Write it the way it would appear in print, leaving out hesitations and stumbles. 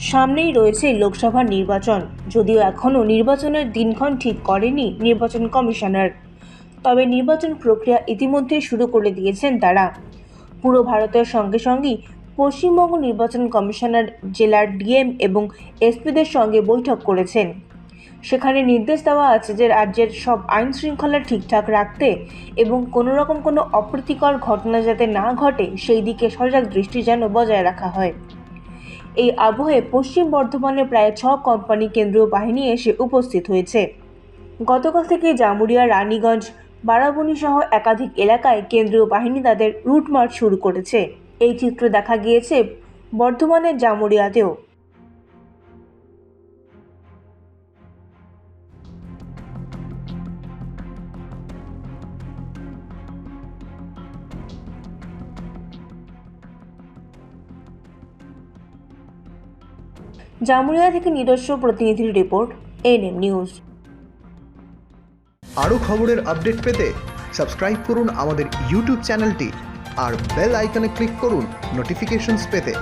সামনেই রয়েছে লোকসভার নির্বাচন, যদিও এখনও নির্বাচনের দিনক্ষণ ঠিক করেনি নির্বাচন কমিশনার। তবে নির্বাচন প্রক্রিয়া ইতিমধ্যেই শুরু করে দিয়েছেন তারা। পুরো ভারতের সঙ্গে সঙ্গেই পশ্চিমবঙ্গ নির্বাচন কমিশনার জেলার ডিএম এবং এসপিদের সঙ্গে বৈঠক করেছেন। সেখানে নির্দেশ দেওয়া আছে যে রাজ্যের সব আইন শৃঙ্খলা ঠিকঠাক রাখতে এবং কোনো অপ্রীতিকর ঘটনা যাতে না ঘটে সেই দিকে সজাগ দৃষ্টি যেন বজায় রাখা হয়। এই আবহে পশ্চিম বর্ধমানে প্রায় 6 কোম্পানি কেন্দ্রীয় বাহিনী এসে উপস্থিত হয়েছে। গতকাল থেকে জামুরিয়া, রানীগঞ্জ, বারাবণী সহ একাধিক এলাকায় কেন্দ্রীয় বাহিনী তাদের রুট মার্চ শুরু করেছে। এই চিত্র দেখা গিয়েছে বর্ধমানের জামুরিয়াতেও। জামুরিয়া থেকে নিজস্ব প্রতিনিধির রিপোর্ট, এনএম নিউজ। আরও খবরের আপডেট পেতে সাবস্ক্রাইব করুন আমাদের ইউটিউব চ্যানেলটি আর বেল আইকনে ক্লিক করুন নোটিফিকেশনস পেতে।